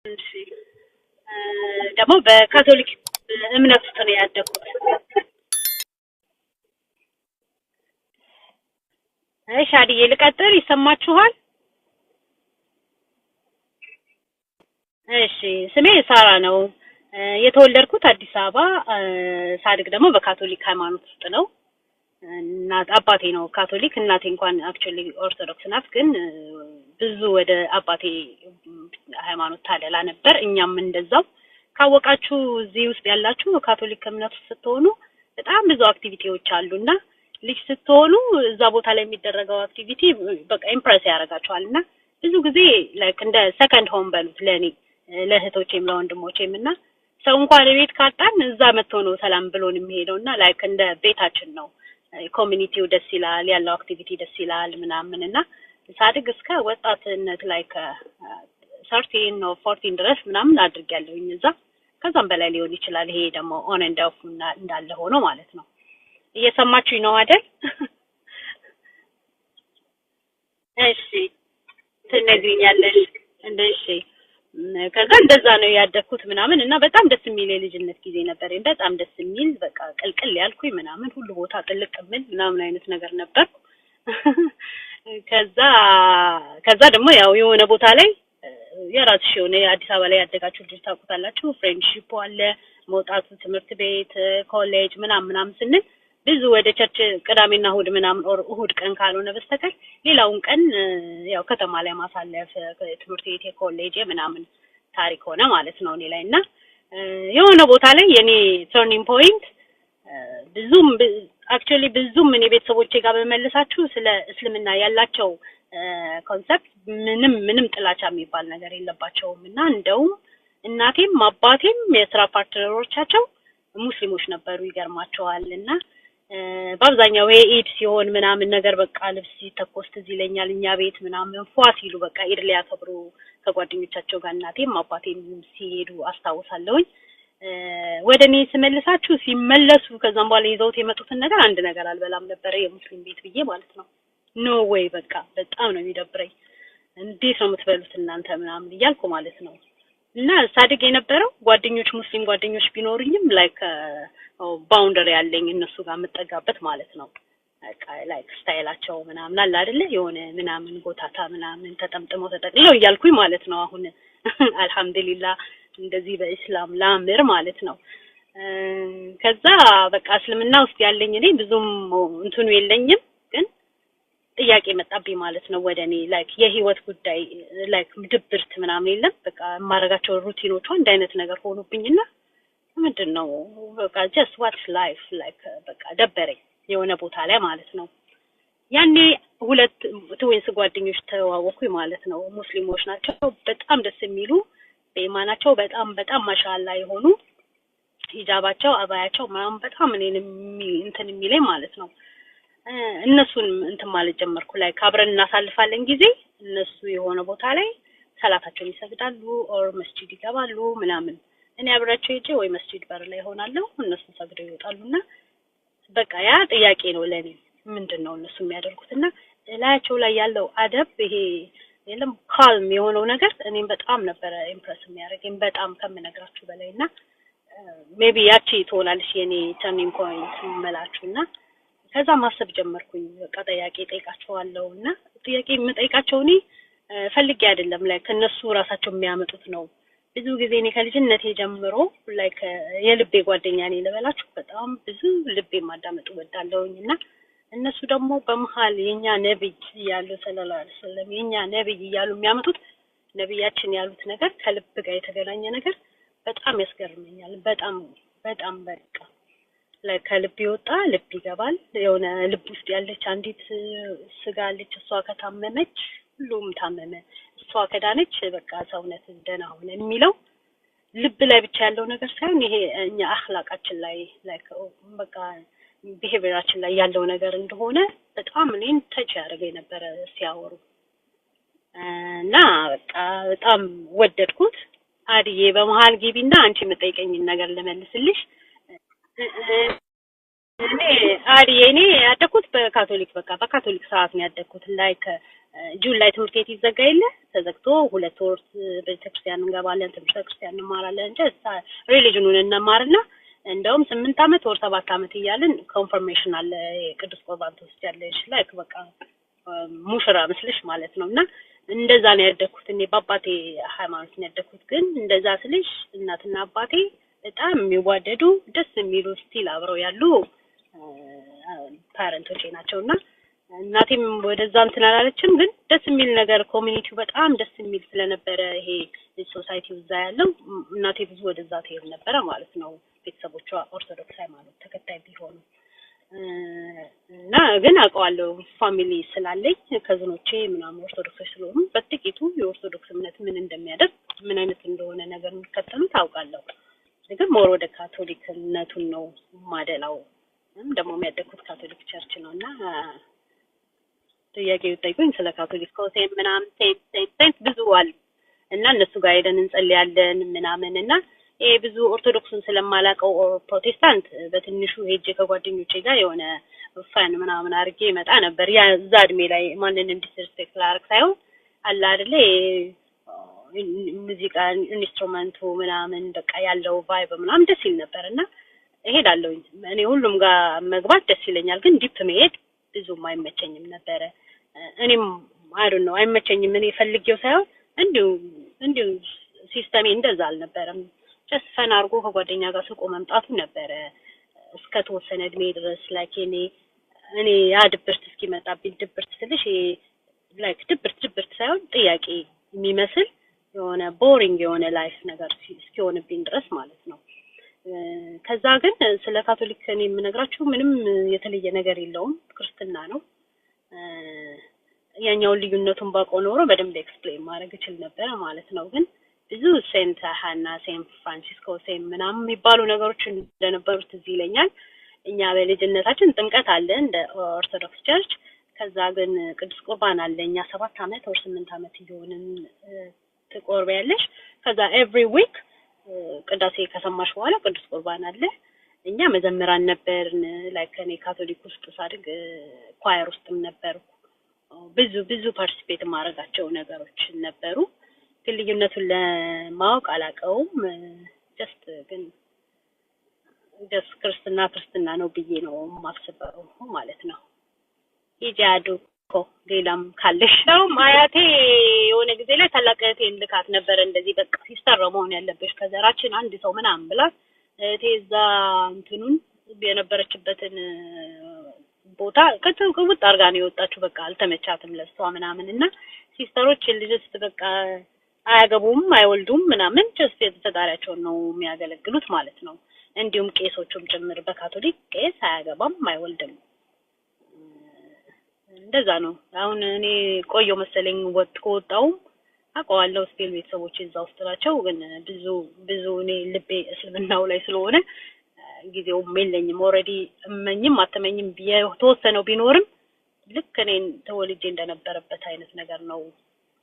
እሺ ደግሞ በካቶሊክ እምነት ውስጥ ነው ያደኩት። እሺ አድዬ ልቀጥል፣ ይሰማችኋል? እሺ ስሜ ሳራ ነው። የተወለድኩት አዲስ አበባ፣ ሳድግ ደግሞ በካቶሊክ ሃይማኖት ውስጥ ነው። እናት አባቴ ነው ካቶሊክ፣ እናቴ እንኳን አክቹሊ ኦርቶዶክስ ናት። ግን ብዙ ወደ አባቴ ሃይማኖት ታደላ ነበር። እኛም እንደዛው። ካወቃችሁ እዚህ ውስጥ ያላችሁ ካቶሊክ እምነት ውስጥ ስትሆኑ በጣም ብዙ አክቲቪቲዎች አሉና ልጅ ስትሆኑ እዛ ቦታ ላይ የሚደረገው አክቲቪቲ በቃ ኢምፕረስ ያደርጋችኋልና ብዙ ጊዜ ላይክ እንደ ሰከንድ ሆም በሉት ለኔ ለእህቶቼም ለወንድሞቼም እና ሰው እንኳን ቤት ካጣን እዛ መጥቶ ነው ሰላም ብሎን የሚሄደውና ላይክ እንደ ቤታችን ነው። ኮሚኒቲው ደስ ይላል፣ ያለው አክቲቪቲ ደስ ይላል ምናምን እና ሳድግ እስከ ወጣትነት ላይክ 13 ነው 14 ድረስ ምናምን አድርጌያለሁኝ እዛ። ከዛም በላይ ሊሆን ይችላል። ይሄ ደግሞ ኦን ኤንድ ኦፍ እንዳለ ሆኖ ማለት ነው። እየሰማችሁኝ ነው አይደል? እሺ ትነግሪኛለሽ እንደሺ። ከዛ እንደዛ ነው ያደኩት ምናምን እና በጣም ደስ የሚል የልጅነት ጊዜ ነበር። በጣም ደስ የሚል በቃ ቅልቅል ያልኩኝ ምናምን ሁሉ ቦታ ጥልቅ ምን ምናምን አይነት ነገር ነበር። ከዛ ከዛ ደግሞ ያው የሆነ ቦታ ላይ የራስሽ የሆነ የአዲስ አበባ ላይ ያደጋችሁ ልጅ ታውቁታላችሁ። ፍሬንድሺፕ አለ፣ መውጣቱ ትምህርት ቤት ኮሌጅ ምናምን ስንል ብዙ ወደ ቸርች ቅዳሜና እሁድ ምናምን እሁድ ቀን ካልሆነ በስተቀር ሌላውን ቀን ያው ከተማ ላይ ማሳለፍ ትምህርት ቤት ኮሌጅ ምናምን ታሪክ ሆነ ማለት ነው እኔ ላይ እና የሆነ ቦታ ላይ የኔ ተርኒንግ ፖይንት ብዙም አክቹሊ ብዙም እኔ ቤተሰቦቼ ጋር በመለሳችሁ ስለ እስልምና ያላቸው ኮንሰፕት ምንም ጥላቻ የሚባል ነገር የለባቸውም እና እንደውም እናቴም አባቴም የስራ ፓርትነሮቻቸው ሙስሊሞች ነበሩ። ይገርማቸዋል እና በአብዛኛው የኢድ ሲሆን ምናምን ነገር በቃ ልብስ ሲተኮስ ትዝ ይለኛል እኛ ቤት ምናምን ፏ ሲሉ በቃ ኢድ ሊያከብሩ ከጓደኞቻቸው ጋር እናቴም አባቴም ሲሄዱ አስታውሳለሁኝ። ወደኔ ስመልሳችሁ ሲመለሱ ከዛም በኋላ ይዘውት የመጡትን ነገር አንድ ነገር አልበላም ነበር የሙስሊም ቤት ብዬ ማለት ነው። ኖ ወይ በቃ በጣም ነው የሚደብረኝ። እንዴት ነው የምትበሉት እናንተ ምናምን እያልኩ ማለት ነው። እና ሳድግ የነበረው ጓደኞች ሙስሊም ጓደኞች ቢኖርኝም ላይክ ባውንደሪ ያለኝ እነሱ ጋር የምጠጋበት ማለት ነው። በቃ ላይክ ስታይላቸው ምናምን አለ አይደለ የሆነ ምናምን ጎታታ ምናምን ተጠምጥመው ተጠቅልለው እያልኩኝ ማለት ነው። አሁን አልহামዱሊላህ እንደዚህ በእስላም ላምር ማለት ነው። ከዛ በቃ እስልምና ውስጥ ያለኝ እኔ ብዙም እንትኑ የለኝም ግን ጥያቄ መጣብኝ ማለት ነው ወደኔ ላይክ የህይወት ጉዳይ ላይክ ድብርት ምናምን የለም በቃ ማረጋቸው ሩቲኖቹ አንድ አይነት ነገር ሆኖብኝና ምንድነው በቃ just what life like በቃ ደበረኝ የሆነ ቦታ ላይ ማለት ነው። ያኔ ሁለት ትዊንስ ጓደኞች ተዋወቅኩኝ ማለት ነው። ሙስሊሞች ናቸው፣ በጣም ደስ የሚሉ በኢማናቸው በጣም ማሻአላ የሆኑ ሂጃባቸው አባያቸው ምናምን በጣም እኔን እንትን የሚለኝ ማለት ነው። እነሱን እንትን ማለት ጀመርኩ ላይ አብረን እናሳልፋለን ጊዜ እነሱ የሆነ ቦታ ላይ ሰላታቸውን ይሰግዳሉ ኦር መስጂድ ይገባሉ ምናምን እኔ አብራቸው ሄጄ ወይ መስጂድ በር ላይ ሆናለሁ እነሱ ሰግደው ይወጣሉና በቃ ያ ጥያቄ ነው ለኔ ምንድነው እነሱ የሚያደርጉትና ላያቸው ላይ ያለው አደብ ይሄ የለም ካልም የሆነው ነገር እኔም በጣም ነበር ኢምፕረስ የሚያደርገኝ በጣም ከምነግራችሁ በላይና ሜቢ ያቺ ትሆናለሽ የኔ ተርኒንግ ፖይንት መላችሁና ከዛ ማሰብ ጀመርኩኝ። በቃ ጥያቄ ጠይቃቸዋለሁና ጥያቄ የምጠይቃቸው እኔ ፈልጌ አይደለም ላይ ከነሱ ራሳቸው የሚያመጡት ነው። ብዙ ጊዜ እኔ ከልጅነቴ ጀምሮ ላይክ የልቤ ጓደኛ ነኝ ልበላችሁ በጣም ብዙ ልቤ ማዳመጥ ወዳለሁኝና እነሱ ደግሞ በመሃል የኛ ነብይ ያሉ ሰለላሁ ዐለይሂ ወሰለም የኛ ነብይ ያሉ የሚያመጡት ነብያችን ያሉት ነገር ከልብ ጋር የተገናኘ ነገር በጣም ያስገርመኛል። በጣም በቃ ለከልብ ይወጣ ልብ ይገባል። የሆነ ልብ ውስጥ ያለች አንዲት ስጋ አለች እሷ ከታመመች ሁሉም ታመመ፣ እሷ ከዳነች በቃ ሰውነት ደህና ሆነ የሚለው ልብ ላይ ብቻ ያለው ነገር ሳይሆን ይሄ እኛ አኽላቃችን ላይ ላይክ በቃ ቢሄቪየራችን ላይ ያለው ነገር እንደሆነ በጣም እኔን ተች ያደርገኝ ነበር ሲያወሩ እና በቃ በጣም ወደድኩት። አድዬ በመሃል ግቢና አንቺ የምጠይቀኝን ነገር ልመልስልሽ። እኔ ያደኩት በካቶሊክ በቃ በካቶሊክ ስርዓት ነው ያደኩት ላይክ ጁን ላይ ትምህርት ቤት ይዘጋ የለ ተዘግቶ 2 ወር ቤተክርስቲያን እንገባለን ትምህርት ክርስቲያን እንማራለን እንጂ ሪሊጅኑን እንማርና እንደውም 8 አመት ወር 7 አመት እያልን ኮንፈርሜሽን አለ ቅዱስ ቁርባን ትወስጃለሽ ላይክ በቃ ሙሽራ መስልሽ ማለት ነውና እንደዛ ነው ያደኩት እኔ በአባቴ ሃይማኖት ነው ያደኩት ግን እንደዛ ስልሽ እናትና አባቴ በጣም የሚዋደዱ ደስ የሚሉ ስቲል አብረው ያሉ ፓረንቶቼ ናቸውና እናቴም ወደዛ እንትን አላለችም ግን ደስ የሚል ነገር ኮሚኒቲው በጣም ደስ የሚል ስለነበረ ይሄ ሶሳይቲው እዛ ያለው እናቴ ብዙ ወደዛ ትሄድ ነበረ ማለት ነው ቤተሰቦቿ ኦርቶዶክስ ሃይማኖት ተከታይ ቢሆኑ እና ግን አውቀዋለሁ ፋሚሊ ስላለኝ ከዝኖቼ ምናምን ኦርቶዶክሶች ስለሆኑ በጥቂቱ የኦርቶዶክስ እምነት ምን እንደሚያደርግ ምን አይነት እንደሆነ ነገር የሚከተሉ ታውቃለሁ ግን ሞር ወደ ካቶሊክነቱን ነው ማደላው ደግሞ የሚያደኩት ካቶሊክ ቸርች ነውና ጥያቄው ጠይቁኝ ስለ ካቶሊክ ኮሴም ምናምን ሴም ብዙ አሉ እና እነሱ ጋር ሄደን እንጸልያለን ምናምንና ይሄ ብዙ ኦርቶዶክስን ስለማላቀው ፕሮቴስታንት በትንሹ ሄጄ ከጓደኞቼ ጋር የሆነ ፋን ምናምን አርጌ መጣ ነበር ያ ዛድሜ ላይ ማንንም ዲስሪስፔክት ላርክ ሳይሆን አላ አይደለ ሙዚቃ ኢንስትሩመንቱ ምናምን በቃ ያለው ቫይብ ምናምን ደስ ይል ነበርና እሄዳለሁ እኔ ሁሉም ጋር መግባት ደስ ይለኛል ግን ዲፕ መሄድ ብዙም አይመቸኝም ነበር እኔም አይ ዶንት ኖ አይመቸኝም እኔ ፈልጌው ሳይሆን እንዲሁ ሲስተሜ እንደዛ አልነበረም ጀስት ፈን አርጎ ከጓደኛ ጋር ስቆ መምጣቱ ነበር እስከ ተወሰነ እድሜ ድረስ ላይክ እኔ ያ ድብርት እስኪመጣብኝ ድብርት ስልሽ ላይክ ድብርት ሳይሆን ጥያቄ የሚመስል የሆነ ቦሪንግ የሆነ ላይፍ ነገር እስኪሆንብኝ ድረስ ማለት ነው ከዛ ግን ስለ ካቶሊክ እኔ የምነግራችሁ ምንም የተለየ ነገር የለውም ክርስትና ነው ያኛው ልዩነቱን ባቆ ኖሮ በደንብ ኤክስፕሌን ማድረግ እችል ነበር ማለት ነው ግን ብዙ ሴንት ሃና ሴንት ፍራንሲስኮ ሴም ምናምን የሚባሉ ነገሮች እንደነበሩት እዚህ ይለኛል እኛ በልጅነታችን ጥምቀት አለ እንደ ኦርቶዶክስ ቸርች ከዛ ግን ቅዱስ ቁርባን አለ እኛ 7 አመት ወር 8 አመት ይሆንን ትቆርቢያለሽ ከዛ ኤቭሪ ዊክ ቅዳሴ ከሰማሽ በኋላ ቅዱስ ቁርባን አለ እኛ መዘምራን ነበርን ላይክ እኔ ካቶሊክ ውስጥ ሳድግ ኳየር ውስጥም ነበርኩ ብዙ ፓርቲሲፔት ማድረጋቸው ነገሮች ነበሩ ግን ልዩነቱን ለማወቅ አላቀውም ጀስት ክርስትና ነው ብዬ ነው ማስበው ማለት ነው ይጃዱኮ ሌላም ካለሽ ነው ማያቴ የሆነ ጊዜ ላይ ታላቀቴ ልካት ነበር እንደዚህ በቃ ሲስተር መሆን ያለብሽ ከዘራችን አንድ ሰው ምናምን ብላ እቴዛ እንትኑን የነበረችበትን ቦታ ከውጥ አርጋ ነው የወጣችው በቃ አልተመቻትም ለሷ ምናምንና ሲስተሮች ልጅስ በቃ አያገቡም አይወልዱም ምናምን ጀስት የተፈጣሪያቸው ነው የሚያገለግሉት ማለት ነው እንዲሁም ቄሶቹም ጭምር በካቶሊክ ቄስ አያገባም አይወልድም እንደዛ ነው አሁን እኔ ቆዮ መሰለኝ ወጣው አቋዋለው ስፔል ቤተሰቦች እዛው ውስጥላቸው ግን ብዙ እኔ ልቤ እስልምናው ላይ ስለሆነ ጊዜው የለኝም ኦሬዲ እመኝም አተመኝም ተወሰነው ቢኖርም ልክ እኔን ተወልጄ እንደነበረበት አይነት ነገር ነው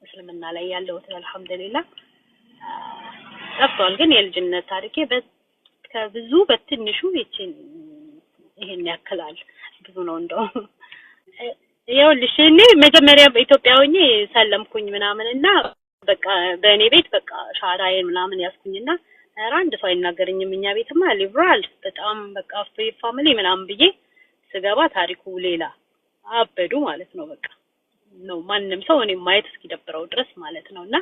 እስልምና ላይ ያለው አልহামዱሊላህ ጠፍቷል ግን የልጅነት ታሪኬ ከብዙ በትንሹ ይሄን ያክላል ብዙ ነው እንደው ይኸውልሽ እኔ መጀመሪያ በኢትዮጵያ ሆኜ ሰለምኩኝ ምናምንና በቃ በእኔ ቤት በቃ ሻራዬን ምናምን ያስኩኝና አንድ ሰው አይናገርኝም እኛ ቤትማ ሊበራል በጣም በቃ ፍሪ ፋሚሊ ምናምን ብዬ ስገባ ታሪኩ ሌላ አበዱ ማለት ነው በቃ ነው ማንንም ሰው እኔ ማየት እስኪደብረው ድረስ ማለት ነውና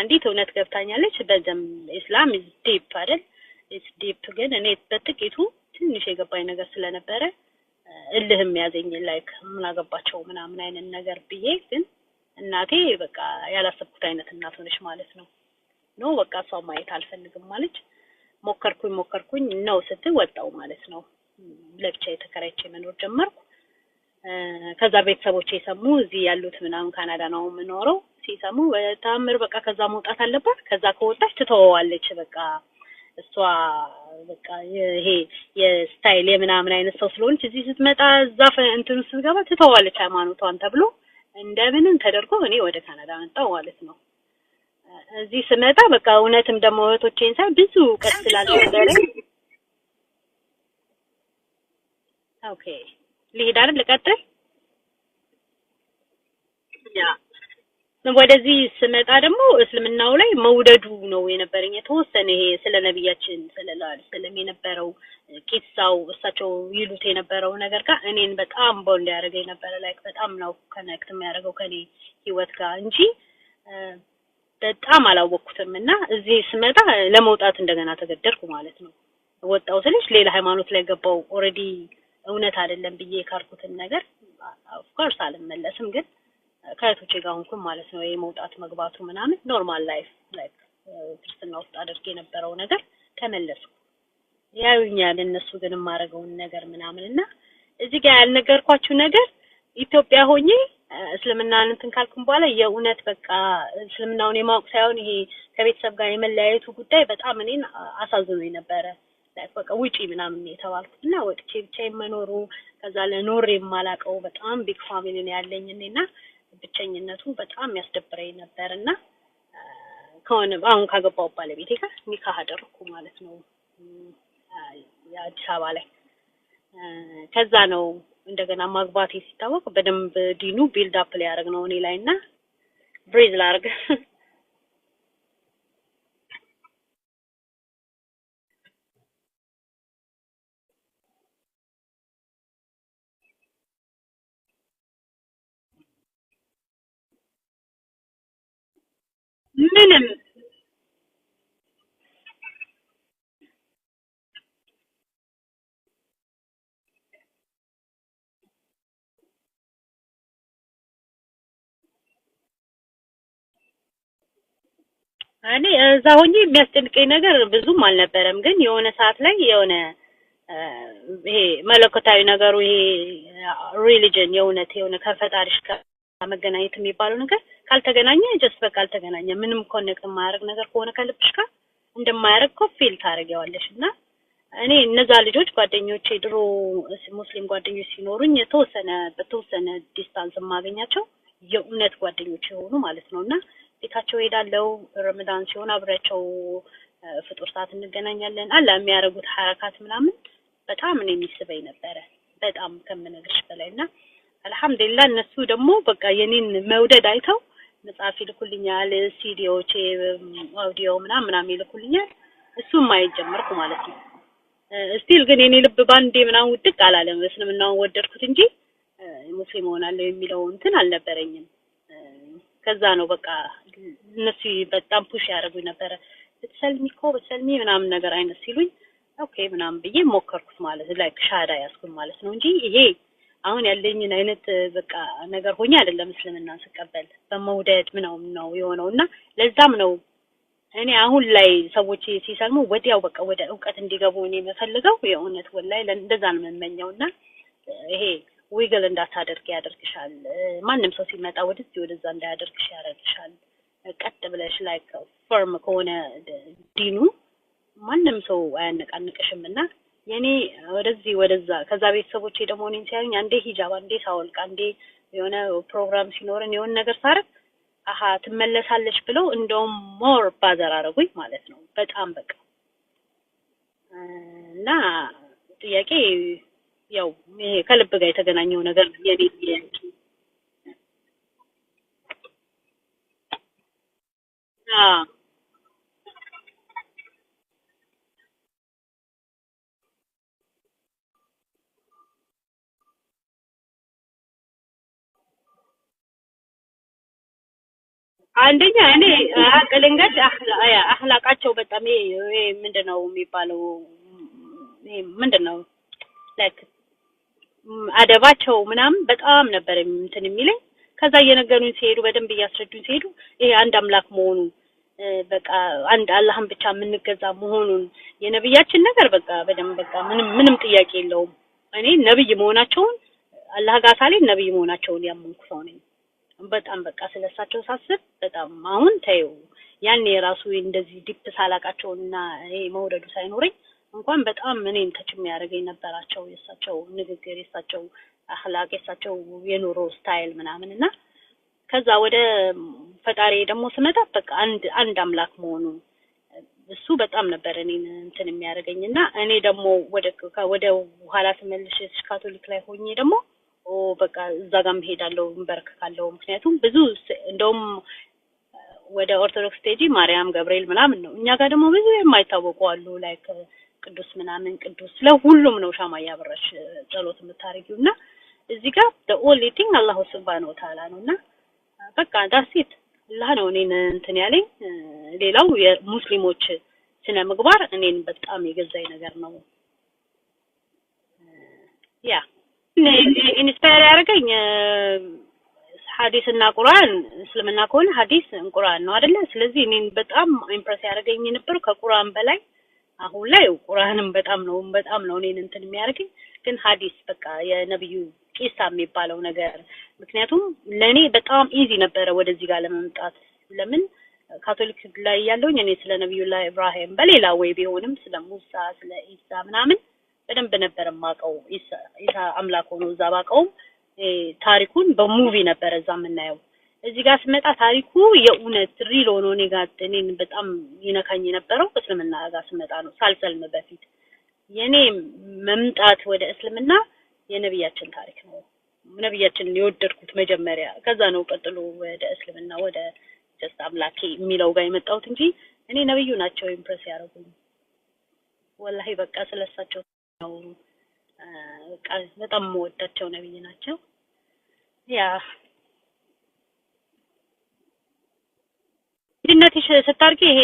አንዲት እውነት ገብታኛለች በደም እስላም is deep አይደል it's deep ግን እኔ በጥቂቱ ትንሽ የገባኝ ነገር ስለነበረ እልህም ያዘኝ ላይክ ምን አገባቸው ምናምን አይነት ነገር ብዬ ግን እናቴ በቃ ያላሰብኩት አይነት እናት ሆነች ማለት ነው ነው በቃ ሰው ማየት አልፈልግም ማለት ሞከርኩኝ ነው ስትወጣው ማለት ነው ለብቻዬ ተከራይቼ መኖር ጀመርኩ ከዛ ቤተሰቦቼ ሰሙ እዚህ ያሉት ምናምን ካናዳ ነው የምኖረው ሲሰሙ ታምር በቃ ከዛ መውጣት አለባት ከዛ ከወጣች ትተዋዋለች በቃ እሷ በቃ ይሄ የስታይል የምናምን አይነት ሰው ስለሆነች እዚህ ስትመጣ ዛፍ እንትን ስትገባ ትተዋዋለች ሃይማኖቷን ተብሎ እንደምንም ተደርጎ እኔ ወደ ካናዳ መጣሁ ማለት ነው እዚህ ስመጣ በቃ እውነትም ደሞ እህቶቼን ሳይ ብዙ ቀጥላለሁ ነገር ኦኬ ልሄድ አይደል ልቀጥል ያ ወደዚህ ስመጣ ደግሞ እስልምናው ላይ መውደዱ ነው የነበረኝ የተወሰነ ይሄ ስለ ነብያችን ሰለላሁ ዐለይሂ ወሰለም የነበረው ቂሳው እሳቸው ይሉት የነበረው ነገር ጋር እኔን በጣም ቦንድ ያደረገኝ ነበር። ላይክ በጣም ነው ከነክት የሚያደርገው ከኔ ህይወት ጋር እንጂ በጣም አላወቅኩትም እና እዚህ ስመጣ ለመውጣት እንደገና ተገደድኩ ማለት ነው። ወጣው ስልሽ ሌላ ሃይማኖት ላይ ገባው ኦሬዲ እውነት አይደለም ብዬ ካርኩትን ነገር ኦፍ ኮርስ አልመለስም ግን ከእህቶቼ ጋር ሆንኩኝ ማለት ነው። የመውጣት መግባቱ ምናምን ኖርማል ላይፍ ላይክ ክርስትና ውስጥ አድርጌ የነበረው ነገር ተመለስኩ። ያዩኛል እነሱ ግን የማደርገውን ነገር ምናምንና እዚህ ጋር ያልነገርኳችሁ ነገር ኢትዮጵያ ሆኜ እስልምናን እንትን ካልኩም በኋላ የእውነት በቃ እስልምናውን የማወቅ ሳይሆን ይሄ ከቤተሰብ ጋር የመለያየቱ ጉዳይ በጣም እኔን አሳዝኖኝ ነበረ። በቃ ውጪ ምናምን የተባልኩትና ወጥቼ ብቻዬን መኖሩ ከዛ ለኖር የማላቀው በጣም ቢግ ፋሚሊ ነው ያለኝ እኔና ብቸኝነቱ በጣም ያስደብረኝ ነበርና ከሆነ አሁን ካገባው ባለቤቴ ጋር ኒካህ አደረኩ ማለት ነው የአዲስ አበባ ላይ። ከዛ ነው እንደገና ማግባቴ ሲታወቅ በደንብ ዲኑ ቢልድ አፕ ላይ ያደረግ ነው እኔ ላይና ብሬዝ ላርግ ምንም እኔ እዛ ሆኜ የሚያስጨንቀኝ ነገር ብዙም አልነበረም ግን የሆነ ሰዓት ላይ የሆነ ይሄ መለኮታዊ ነገሩ ይሄ ሪሊጅን የእውነት የሆነ ከፈጣሪሽ ጋር መገናኘት የሚባለው ነገር ካልተገናኘ ጀስት በቃ አልተገናኘ ምንም ኮኔክት የማያደርግ ነገር ከሆነ ከልብሽ ጋር እንደማያደርግ እኮ ፊል ታደርጊዋለሽ እና እኔ እነዛ ልጆች ጓደኞቼ ድሮ ሙስሊም ጓደኞች ሲኖሩኝ በተወሰነ ዲስታንስ ማገኛቸው የእውነት ጓደኞች የሆኑ ማለት ነውና ቤታቸው ሄዳለው ረመዳን ሲሆን አብሬያቸው ፍጡር ሰዓት እንገናኛለን አላ የሚያረጉት ሐረካት ምናምን በጣም እኔ የሚስበኝ ነበረ በጣም ከምነግርሽ በላይና አልহামዱሊላህ እነሱ ደግሞ በቃ የኔን መውደድ አይተው መጽሐፍ ይልኩልኛል ሲዲዎች አውዲዮ ምናምን ይልኩልኛል እሱም ማይጀምርኩ ማለት ነው ስቲል ግን የኔ ልብ ባንዴ ምናምን ውድቅ አላለም እስልምናውን ወደድኩት እንጂ ሙስሊም ሆናለሁ የሚለው እንትን አልነበረኝም ከዛ ነው በቃ እነሱ በጣም ፑሽ ያደርጉኝ ነበር በተሰልሚ ምናምን ነገር አይነት ሲሉኝ ኦኬ ምናምን ብዬ ሞከርኩት ማለት ላይክ ሻዳ ያስኩኝ ማለት ነው እንጂ ይሄ አሁን ያለኝን አይነት በቃ ነገር ሆኜ አይደለም እስልምናን ስቀበል በመውደድ ምናምን ነው የሆነውና ለዛም ነው እኔ አሁን ላይ ሰዎች ሲሰልሙ ወዲያው በቃ ወደ ዕውቀት እንዲገቡ እኔ የምፈልገው የእውነት ወላይ እንደዛ ነው የምመኘውና ይሄ ዊግል እንዳታደርግ ያደርግሻል ማንንም ሰው ሲመጣ ወደዛ እንዳያደርግሽ ያደርግሻል ቀጥ ብለሽ ላይክ ፈርም ከሆነ ዲኑ ማንንም ሰው አያነቃንቅሽምና የኔ ወደዛ ከዛ ቤተሰቦቼ ደግሞ እኔን ሲያዩኝ አንዴ ሂጃብ አንዴ ሳወልቅ አንዴ የሆነ ፕሮግራም ሲኖርን የሆነ ነገር ሳረግ አሃ ትመለሳለሽ ብለው እንደውም ሞር ባዘር አረጉኝ ማለት ነው በጣም በቃ እና ጥያቄ ያው ይሄ ከልብ ጋር የተገናኘው ነገር የኔ አንደኛ እኔ አቀለንገድ አህላቃቸው በጣም ይሄ ምንድነው የሚባለው ምንድነው ላይክ አደባቸው ምናምን በጣም ነበር እንትን የሚለኝ ከዛ እየነገሩኝ ሲሄዱ በደንብ እያስረዱኝ ሲሄዱ ይሄ አንድ አምላክ መሆኑን በቃ አንድ አላህን ብቻ የምንገዛ መሆኑን የነብያችን ነገር በቃ በደንብ በቃ ምንም ጥያቄ የለውም እኔ ነብይ መሆናቸውን አላህ ጋር ሳለኝ ነብይ መሆናቸውን ያመንኩ ሰው ነኝ በጣም በቃ ስለሳቸው ሳስብ በጣም አሁን ታዩ ያኔ ራሱ እንደዚህ ዲፕ ሳላቃቸውና ይሄ መውደዱ ሳይኖረኝ እንኳን በጣም እኔን ተች የሚያደርገኝ ነበራቸው የሳቸው ንግግር የሳቸው አኽላቅ የሳቸው የኑሮ ስታይል ምናምንና ከዛ ወደ ፈጣሪ ደግሞ ስመጣ በቃ አንድ አምላክ መሆኑ እሱ በጣም ነበር እኔን እንትን የሚያደርገኝና እኔ ደግሞ ወደ ኋላ ተመልሼ ካቶሊክ ላይ ሆኜ ደግሞ በቃ እዛ ጋር ሄዳለሁ እንበረከካለሁ። ምክንያቱም ብዙ እንደውም ወደ ኦርቶዶክስ ስቴጂ ማርያም ገብርኤል ምናምን ነው። እኛ ጋር ደግሞ ብዙ የማይታወቁ አሉ ላይክ ቅዱስ ምናምን ቅዱስ ለሁሉም ነው ሻማ ያበራሽ ጸሎት የምታረጊውና እዚህ ጋር the only thing አላሁ ሱብሃነሁ ወተዓላ ነውና በቃ ዳሲት አላህ ነው እኔን እንትን ያለኝ። ሌላው የሙስሊሞች ስነ ምግባር እኔን በጣም የገዛኝ ነገር ነው። ያ ኢንስፓየር ያደረገኝ ሐዲስና ቁርአን እስልምና ከሆነ ሐዲስ ቁርአን ነው አይደለ? ስለዚህ እኔን በጣም ኢምፕረስ ያደረገኝ ነበር ከቁርአን በላይ። አሁን ላይ ቁርአንም በጣም ነው እኔን እንትን የሚያደርገኝ፣ ግን ሐዲስ በቃ የነብዩ ቂሳ የሚባለው ነገር ምክንያቱም ለኔ በጣም ኢዚ ነበረ ወደዚህ ጋር ለመምጣት። ለምን ካቶሊክ ላይ ያለውኝ እኔ ስለ ነብዩላህ ኢብራሂም በሌላ ወይ ቢሆንም ስለ ሙሳ ስለ ኢሳ ምናምን በደንብ ነበር ማቀው። ኢሳ አምላክ ሆኖ እዛ ባቀው ታሪኩን በሙቪ ነበር እዛ የምናየው። እዚህ ጋር ስመጣ ታሪኩ የእውነት ሪል ሆኖ እኔን በጣም ይነካኝ የነበረው እስልምና ጋር ስመጣ ነው። ሳልሰልም በፊት የኔ መምጣት ወደ እስልምና የነብያችን ታሪክ ነው። ነብያችንን የወደድኩት መጀመሪያ፣ ከዛ ነው ቀጥሎ ወደ እስልምና ወደ ጀስት አምላኬ የሚለው ጋር የመጣሁት እንጂ እኔ ነብዩ ናቸው ኢምፕረስ ያደረጉኝ። ወላሂ በቃ ስለሳቸው ነው በቃ በጣም ወዳቸው ነብይ ናቸው። ያ ልጅነትሽ ስታርቂ ይሄ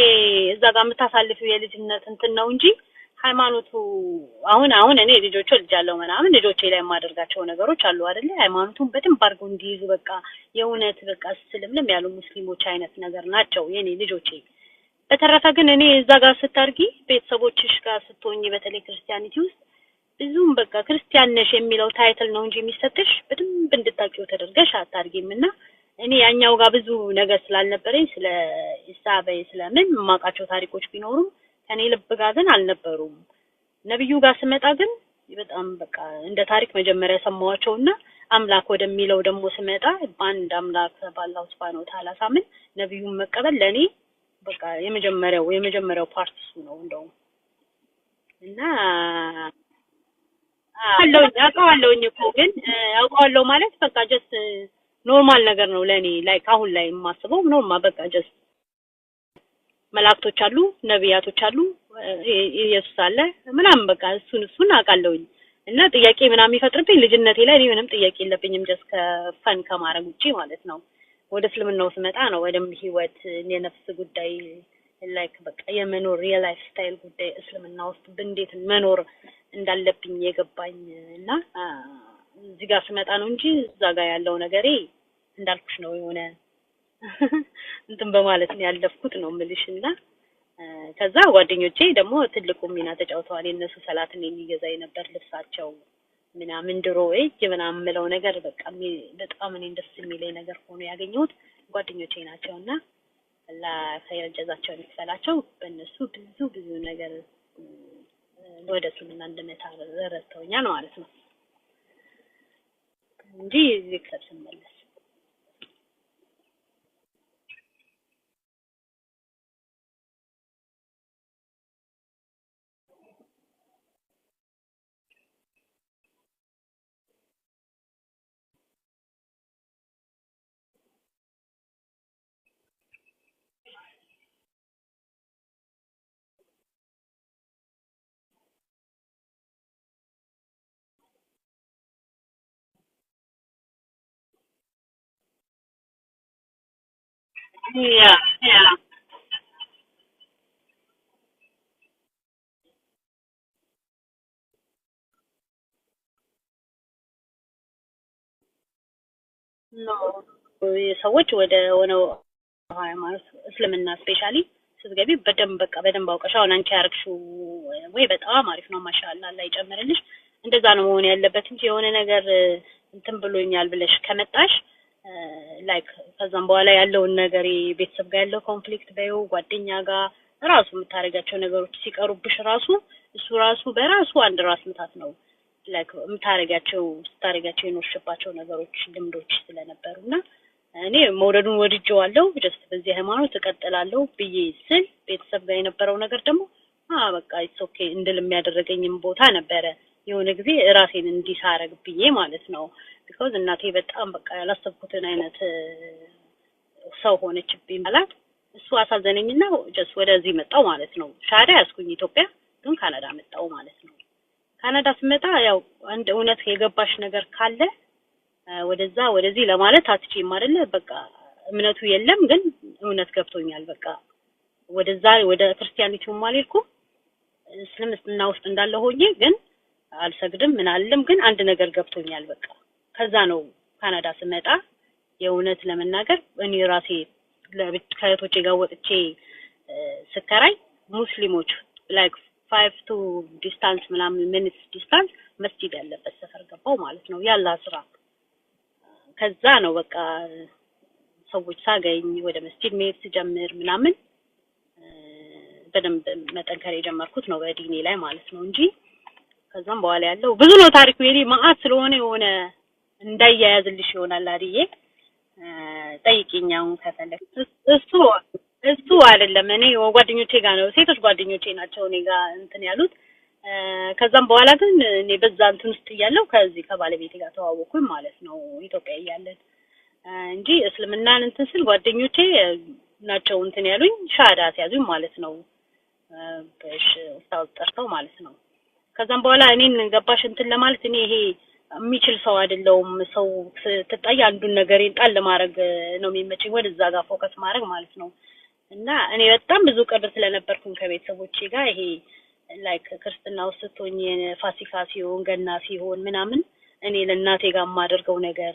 እዛ ጋር የምታሳልፊው የልጅነት እንትን ነው እንጂ ሃይማኖቱ አሁን እኔ ልጆች ልጃለሁ ምናምን ልጆቼ ላይ የማደርጋቸው ነገሮች አሉ አይደለ? ሃይማኖቱን በደንብ አድርገው እንዲይዙ በቃ የእውነት በቃ ስልምልም ያሉ ሙስሊሞች አይነት ነገር ናቸው የኔ ልጆቼ። በተረፈ ግን እኔ እዛ ጋር ስታርጊ ቤተሰቦችሽ ጋር ስትሆኚ በተለይ ክርስቲያኒቲ ውስጥ ብዙም በቃ ክርስቲያን ነሽ የሚለው ታይትል ነው እንጂ የሚሰጥሽ በደንብ እንድታቂው ተደርገሽ አታርጊምና እኔ ያኛው ጋር ብዙ ነገር ስላልነበረኝ ስለ ኢሳበይ ስለምን ማቃቸው ታሪኮች ቢኖሩም ከኔ ልብ ጋር ግን አልነበሩም። ነብዩ ጋር ስመጣ ግን በጣም በቃ እንደ ታሪክ መጀመሪያ ሰማዋቸውና አምላክ ወደሚለው ደግሞ ስመጣ በአንድ አምላክ በአላህ ሱብሃነሁ ወተዓላ ሳምን ነብዩን መቀበል ለኔ በቃ የመጀመሪያው ፓርት እሱ ነው እንደው እና አውቀዋለሁኝ እኮ ግን አውቀዋለሁ ማለት በቃ ጀስት ኖርማል ነገር ነው ለኔ ላይክ አሁን ላይ የማስበው ኖርማል በቃ ጀስት መላእክቶች አሉ፣ ነብያቶች አሉ፣ ኢየሱስ አለ ምናምን በቃ እሱን አውቃለሁኝ። እና ጥያቄ ምናምን የሚፈጥርብኝ ልጅነቴ ላይ እኔ ምንም ጥያቄ የለብኝም ጀስት ከፈን ከማረግ ውጪ ማለት ነው። ወደ እስልምናው ስመጣ ነው ወደም ህይወት የነፍስ ጉዳይ ላይክ በቃ የመኖር የላይፍ ስታይል ጉዳይ እስልምና ውስጥ እንዴት መኖር እንዳለብኝ የገባኝ እና እዚህ ጋር ስመጣ ነው እንጂ እዛ ጋር ያለው ነገሬ እንዳልኩሽ ነው የሆነ እንትን በማለት ነው ያለፍኩት ነው የምልሽና ከዛ ጓደኞቼ ደግሞ ትልቁ ሚና ተጫውተዋል። የነሱ ሰላትን የሚገዛ የነበር ልብሳቸው ምናምን ድሮ ምናምን ምለው ነገር በቃ በጣም እኔ ደስ የሚለኝ ነገር ሆኖ ያገኘሁት ጓደኞቼ ናቸውና ለኸይር ጀዛቸውን ይክፈላቸው። በእነሱ ብዙ ነገር ወደ እስልምና እንደመጣ ረድተውኛል ማለት ነው እንጂ ዚክር ስመለስ yeah no ሰዎች ወደ ሆነው ሃይማኖት እስልምና ስፔሻሊ ስትገቢ በደንብ አውቀሽ አሁን አንቺ ያርክሽው ወይ በጣም አሪፍ ነው ማሻአላ ላይ ጨምርልሽ እንደዛ ነው መሆን ያለበት እንጂ የሆነ ነገር እንትን ብሎኛል ብለሽ ከመጣሽ ላይክ ከዛም በኋላ ያለውን ነገር ቤተሰብ ጋር ያለው ኮንፍሊክት በዩ ጓደኛ ጋር ራሱ የምታረጋቸው ነገሮች ሲቀሩብሽ ራሱ እሱ ራሱ በራሱ አንድ ራስ ምታት ነው ላይክ ስታረጋቸው የኖርሽባቸው ነገሮች ልምዶች ስለነበሩና እኔ መውደዱን ወድጄዋለሁ ጀስት በዚህ ሃይማኖት ተቀጥላለሁ ብዬ ቤተሰብ ጋር የነበረው ነገር ደግሞ በቃ ኢትስ ኦኬ እንድል የሚያደርገኝም ቦታ ነበረ የሆነ ጊዜ ራሴን እንዲሳረግ ብዬ ማለት ነው። ቢኮዝ እናቴ በጣም በቃ ያላሰብኩትን አይነት ሰው ሆነችብኝ ማለት እሱ አሳዘነኝና ጀስት ወደዚህ መጣው ማለት ነው። ሻዳ ያስኩኝ ኢትዮጵያ ግን ካናዳ መጣው ማለት ነው። ካናዳ ስመጣ ያው አንድ እውነት የገባሽ ነገር ካለ ወደዛ ወደዚህ ለማለት አትችይም አይደለ? በቃ እምነቱ የለም ግን እውነት ገብቶኛል። በቃ ወደዛ ወደ ክርስቲያኒቲው አልሄድኩም እስልምና ውስጥ እንዳለ ሆኜ ግን አልሰግድም ምን አልልም ግን አንድ ነገር ገብቶኛል። በቃ ከዛ ነው ካናዳ ስመጣ የእውነት ለመናገር እኔ ራሴ ከእህቶቼ ጋር ወጥቼ ስከራይ ሙስሊሞች ላይክ 5 to ዲስታንስ ምናምን ሚኒትስ ዲስታንስ መስጂድ ያለበት ሰፈር ገባው ማለት ነው ያላ ስራ። ከዛ ነው በቃ ሰዎች ሳገኝ ወደ መስጂድ መሄድ ስጀምር ምናምን በደንብ መጠንከር የጀመርኩት ነው በዲኔ ላይ ማለት ነው እንጂ ከዛም በኋላ ያለው ብዙ ነው ታሪኩ የኔ ማአት ስለሆነ የሆነ እንዳያያዝልሽ ይሆናል አይደል? ጠይቂኛው ከፈለክ እሱ አይደለም እኔ ጓደኞቼ ጋር ነው ሴቶች ጓደኞቼ ናቸው እኔ ጋር እንትን ያሉት። ከዛም በኋላ ግን እኔ በዛ እንትን ውስጥ እያለሁ ከዚህ ከባለቤቴ ጋር ተዋወቅኩኝ ማለት ነው ኢትዮጵያ እያለን እንጂ እስልምናን እንትን ስል ጓደኞቼ ናቸው እንትን ያሉኝ ሻዳ ሲያዙኝ ማለት ነው። በሽ ኡስታዝ ጠርተው ማለት ነው። ከዛም በኋላ እኔን ገባሽ እንትን ለማለት እኔ ይሄ የሚችል ሰው አይደለሁም። ሰው ትጣይ አንዱን ነገሬን ጣል ለማድረግ ነው የሚመቸኝ ወደዛ ጋር ፎከስ ማድረግ ማለት ነው። እና እኔ በጣም ብዙ ቅር ስለነበርኩኝ ከቤተሰቦቼ ጋር ይሄ ላይክ ክርስትና ውስጥ ስትሆኝ ፋሲካ ሲሆን ገና ሲሆን ምናምን እኔ ለእናቴ ጋር የማደርገው ነገር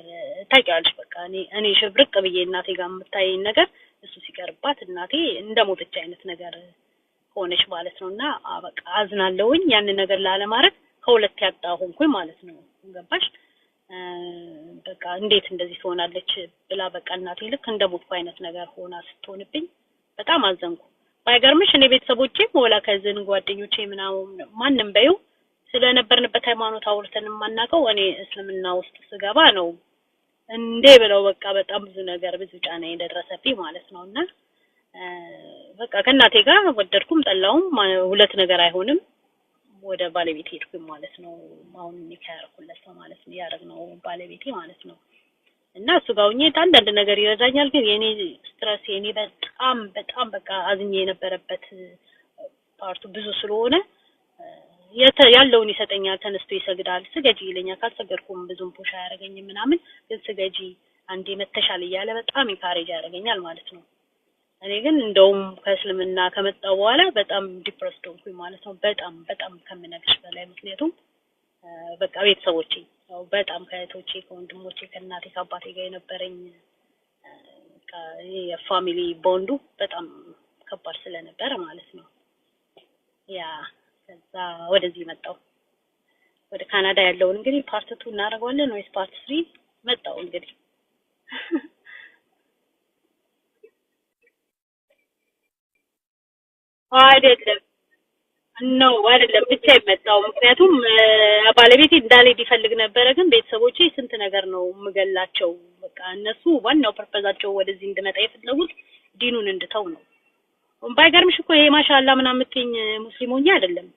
ታውቂያለሽ። በቃ እኔ ሽብርቅ ብዬ እናቴ ጋር የምታየኝ ነገር እሱ ሲቀርባት እናቴ እንደሞተች አይነት ነገር ሆነች ማለት ነውና በቃ አዝናለሁኝ። ያን ነገር ላለማድረግ ከሁለት ያጣሁንኩኝ ማለት ነው። ገባሽ? በቃ እንዴት እንደዚህ ትሆናለች ብላ በቃ እናቴ ልክ እንደሞትኩ አይነት ነገር ሆና ስትሆንብኝ በጣም አዘንኩ። ባይገርምሽ እኔ ቤተሰቦቼም ወላ ከዝን ጓደኞቼ ምናምን ማንንም በዩ ስለነበርንበት ሃይማኖት አውርተን የማናውቀው እኔ እስልምና ውስጥ ስገባ ነው እንዴ ብለው በቃ በጣም ብዙ ነገር ብዙ ጫና እንደደረሰብኝ ማለት ነውና በቃ ከእናቴ ጋር ወደድኩም ጠላውም ሁለት ነገር አይሆንም ወደ ባለቤቴ ሄድኩኝ ማለት ነው። አሁን ይካርኩለት ማለት ነው ያደረግነው ባለቤቴ ማለት ነው። እና እሱ ጋር ሆኜ አንዳንድ ነገር ይረዳኛል ግን የኔ ስትረስ የኔ በጣም በቃ አዝኜ የነበረበት ፓርቱ ብዙ ስለሆነ ያለውን ይሰጠኛል። ተነስቶ ይሰግዳል ስገጂ ይለኛል። ካልሰገድኩም ብዙም ፑሽ አያደርገኝም ምናምን ግን ስገጂ አንዴ መተሻል እያለ በጣም ኢንካሬጅ ያደርገኛል ማለት ነው። እኔ ግን እንደውም ከእስልምና ከመጣው በኋላ በጣም ዲፕረስድ ሆንኩኝ ማለት ነው። በጣም ከምነግርሽ በላይ ምክንያቱም በቃ ቤተሰቦቼ ያው በጣም ከእህቶቼ ከወንድሞቼ ከእናቴ ከአባቴ ጋር የነበረኝ የፋሚሊ ቦንዱ በጣም ከባድ ስለነበረ ማለት ነው። ያ ከዛ ወደዚህ መጣው ወደ ካናዳ ያለውን እንግዲህ ፓርት 2 እናደርገዋለን ወይስ ፓርት 3 መጣው እንግዲህ አይደለም አይደለም ብቻ የመጣው ምክንያቱም ባለቤቴ እንዳልሄድ ይፈልግ ነበረ ግን ቤተሰቦቼ ስንት ነገር ነው የምገላቸው። በቃ እነሱ ዋናው ፐርፐዛቸው ወደዚህ እንድመጣ የፈለጉት ዲኑን እንድተው ነው። ባይገርምሽ እኮ ይሄ ማሻአላ ምናምን የምትይኝ ሙስሊሞኛ አይደለም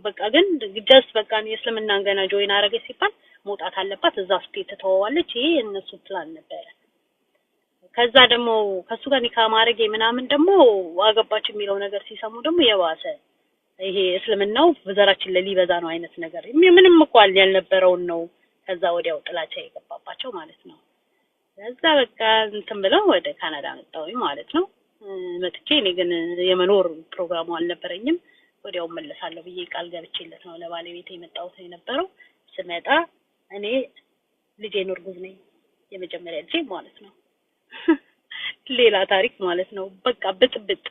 በቃ ግን ጀስት በቃ የእስልምናን ገና ጆይን አረገች ሲባል መውጣት አለባት እዛ ስቴት ተተዋዋለች። ይሄ እነሱ ፕላን ነበረ። ከዛ ደግሞ ከሱ ጋር ኒካ ማረጌ ምናምን ደግሞ አገባች የሚለው ነገር ሲሰሙ ደግሞ የባሰ ይሄ እስልምናው በዘራችን ሊበዛ ነው አይነት ነገር ምንም እኮ ያልነበረውን ነው። ከዛ ወዲያው ጥላቻ የገባባቸው ማለት ነው። ከዛ በቃ እንትን ብለው ወደ ካናዳ መጣሁኝ ማለት ነው። መጥቼ እኔ ግን የመኖር ፕሮግራሙ አልነበረኝም። ወዲያው መለሳለሁ ብዬ ቃል ገብቼለት ነው ለባለቤቴ የመጣሁት የነበረው። ስመጣ እኔ ልጄን እርጉዝ ነኝ የመጀመሪያ ልጄ ማለት ነው። ሌላ ታሪክ ማለት ነው። በቃ ብጥብጥ